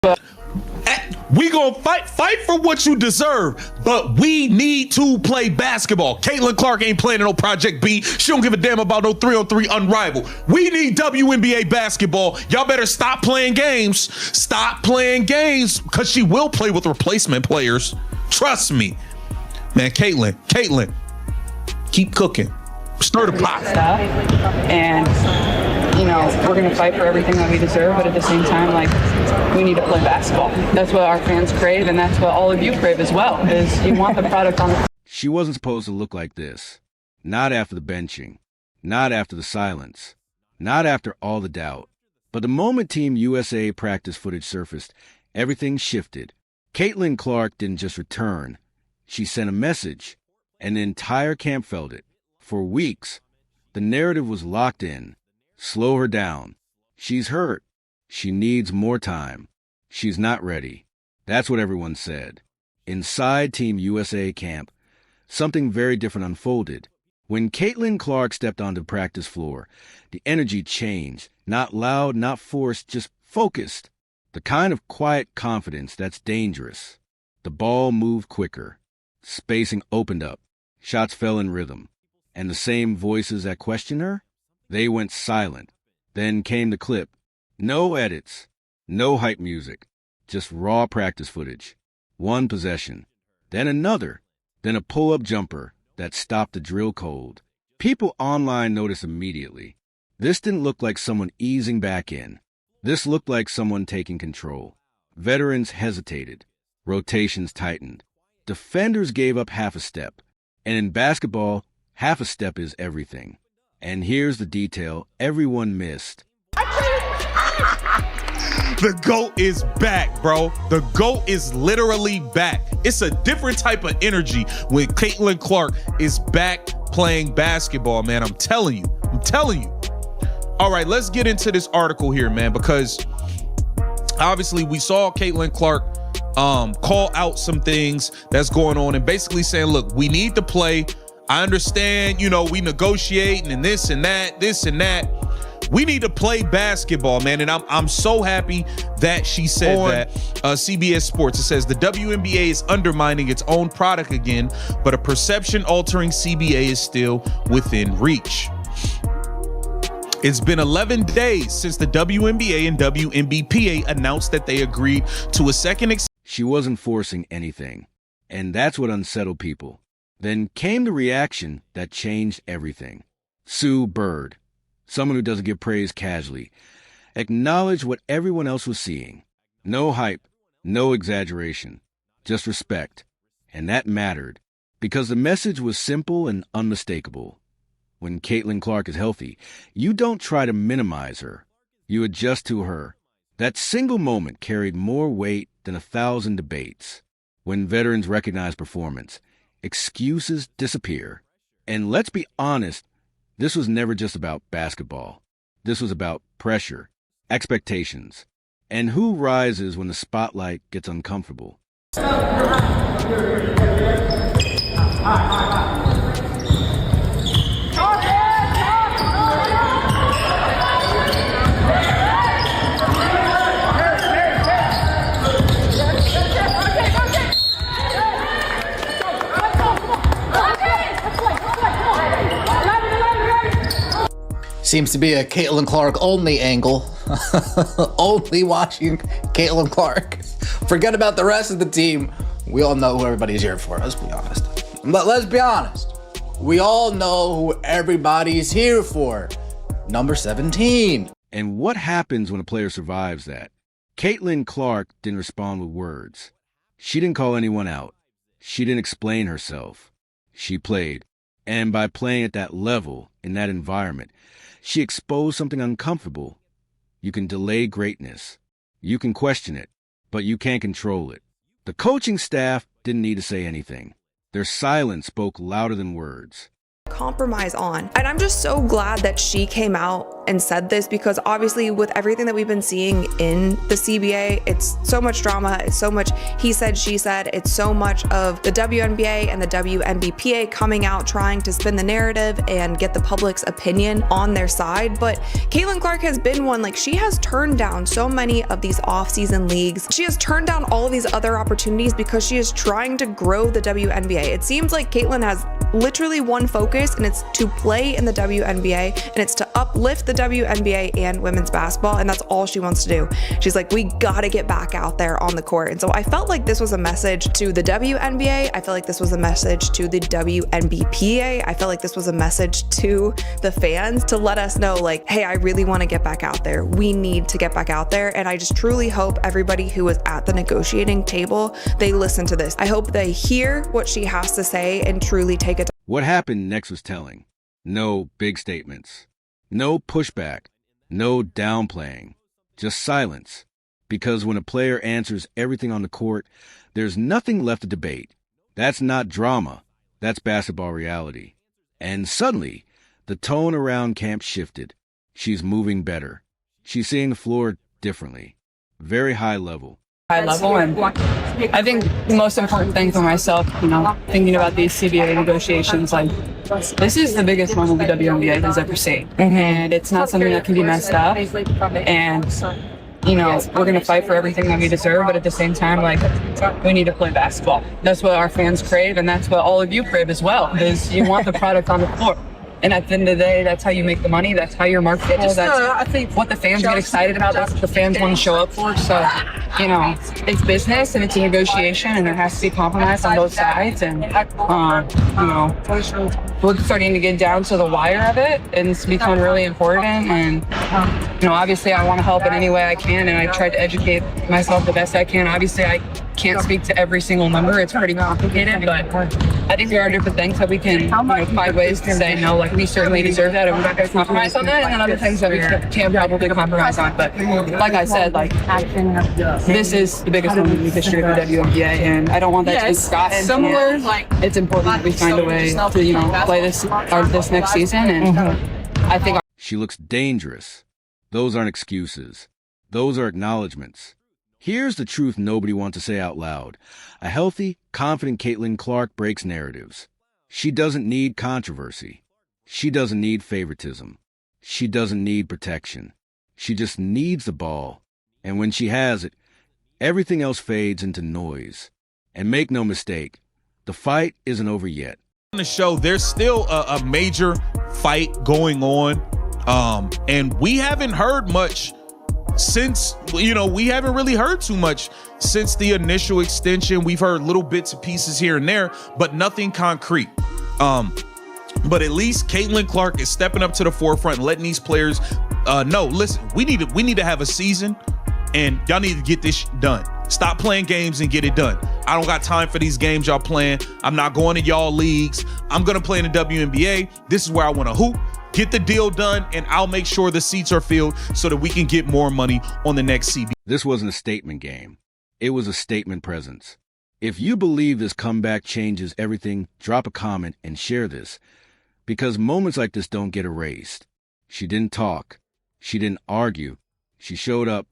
We gonna fight for what you deserve, but we need to play basketball. Caitlin Clark ain't playing in no Project B. She don't give a damn about no 3-on-3 unrivaled. We need WNBA basketball. Y'all better stop playing games. Stop playing games, because she will play with replacement players. Trust me. Man, Caitlin, keep cooking. Stir the pot. And, we're going to fight for everything that we deserve, but at the same time, we need to play basketball. That's what our fans crave, and that's what all of you crave as well, is you want the product on the... She wasn't supposed to look like this. Not after the benching. Not after the silence. Not after all the doubt. But the moment Team USA practice footage surfaced, everything shifted. Caitlin Clark didn't just return. She sent a message, and the entire camp felt it. For weeks, the narrative was locked in. Slow her down. She's hurt. She needs more time. She's not ready. That's what everyone said. Inside Team USA camp, something very different unfolded. When Caitlin Clark stepped onto the practice floor, the energy changed. Not loud, not forced, just focused. The kind of quiet confidence that's dangerous. The ball moved quicker. Spacing opened up. Shots fell in rhythm. And the same voices that questioned her? They went silent. Then came the clip. No edits. No hype music. Just raw practice footage. One possession. Then another. Then a pull-up jumper that stopped the drill cold. People online noticed immediately. This didn't look like someone easing back in. This looked like someone taking control. Veterans hesitated. Rotations tightened. Defenders gave up half a step. And in basketball, half a step is everything. And here's the detail everyone missed. The GOAT is back, bro. The GOAT is literally back. It's a different type of energy when Caitlin Clark is back playing basketball, man. I'm telling you. All right, let's get into this article here, man, because obviously we saw Caitlin Clark call out some things that's going on and basically saying, look, we need to play. I understand, we negotiating and this and that. We need to play basketball, man. And I'm so happy that she said that. CBS Sports, it says the WNBA is undermining its own product again, but a perception-altering CBA is still within reach. It's been 11 days since the WNBA and WNBPA announced that they agreed to a second She wasn't forcing anything, and that's what unsettled people. Then came the reaction that changed everything. Sue Bird, someone who doesn't give praise casually, acknowledged what everyone else was seeing. No hype, no exaggeration, just respect. And that mattered, because the message was simple and unmistakable. When Caitlin Clark is healthy, you don't try to minimize her. You adjust to her. That single moment carried more weight than 1,000 debates. When veterans recognize performance, excuses disappear. And let's be honest, this was never just about basketball. This was about pressure, expectations, and who rises when the spotlight gets uncomfortable. Seems to be a Caitlin Clark only angle. Only watching Caitlin Clark. Forget about the rest of the team. We all know who everybody's here for. Let's be honest. But let's be honest. We all know who everybody's here for. Number 17. And what happens when a player survives that? Caitlin Clark didn't respond with words. She didn't call anyone out. She didn't explain herself. She played. And by playing at that level, in that environment, she exposed something uncomfortable. You can delay greatness. You can question it, but you can't control it. The coaching staff didn't need to say anything. Their silence spoke louder than words. compromise on. And I'm just so glad that she came out and said this, because obviously with everything that we've been seeing in the CBA, it's so much drama, it's so much he said, she said, it's so much of the WNBA and the WNBPA coming out trying to spin the narrative and get the public's opinion on their side. But Caitlin Clark has been one, like, she has turned down so many of these off-season leagues. She has turned down all of these other opportunities because she is trying to grow the WNBA. It seems like Caitlin has literally one focus, and it's to play in the WNBA, and it's to uplift the WNBA and women's basketball, and that's all she wants to do. She's like, we gotta get back out there on the court. And so I felt like this was a message to the WNBA. I feel like this was a message to the WNBPA. I felt like this was a message to the fans to let us know, like, hey, I really want to get back out there. We need to get back out there. And I just truly hope everybody who was at the negotiating table, they listen to this. I hope they hear what she has to say and truly take it. What happened next was telling. No big statements. No pushback. No downplaying. Just silence. Because when a player answers everything on the court, there's nothing left to debate. That's not drama. That's basketball reality. And suddenly, the tone around camp shifted. She's moving better. She's seeing the floor differently. Very high level. And I think the most important thing for myself, thinking about these CBA negotiations, like, this is the biggest moment the WNBA has ever seen. And it's not something that can be messed up. And, we're going to fight for everything that we deserve, but at the same time, like, we need to play basketball. That's what our fans crave, and that's what all of you crave as well, is you want the product on the floor. And at the end of the day, that's how you make the money. That's how you're marketable. That's I think what the fans get excited about. That's what the fans want to show up for. So, it's business and it's a negotiation, and there has to be compromise on both sides. And, we're starting to get down to the wire of it, and it's become really important. And, obviously I want to help in any way I can, and I try to educate myself the best I can. Obviously, I can't speak to every single number. It's pretty complicated, but I think there are different things that we can find ways to say, no, like, we certainly deserve that, and we're not going to compromise on that, and then other things that we can probably compromise on. But like I said, like, this is the biggest moment in the history of the WNBA, and I don't want that to be forgotten. Similar, it's important that we find a way to, play this next season, and I think she looks dangerous. Those aren't excuses. Those are acknowledgments. Here's the truth nobody wants to say out loud. A healthy, confident Caitlin Clark breaks narratives. She doesn't need controversy. She doesn't need favoritism. She doesn't need protection. She just needs the ball. And when she has it, everything else fades into noise. And make no mistake, the fight isn't over yet. On the show, there's still a major fight going on. And we haven't heard much since, we haven't really heard too much since the initial extension. We've heard little bits and pieces here and there, but nothing concrete. But at least Caitlin Clark is stepping up to the forefront and letting these players know, listen, we need to have a season, and y'all need to get this done. Stop playing games and get it done. I don't got time for these games y'all playing. I'm not going to y'all leagues. I'm going to play in the WNBA. This is where I want to hoop. Get the deal done, and I'll make sure the seats are filled so that we can get more money on the next CB. This wasn't a statement game. It was a statement presence. If you believe this comeback changes everything, drop a comment and share this, because moments like this don't get erased. She didn't talk. She didn't argue. She showed up,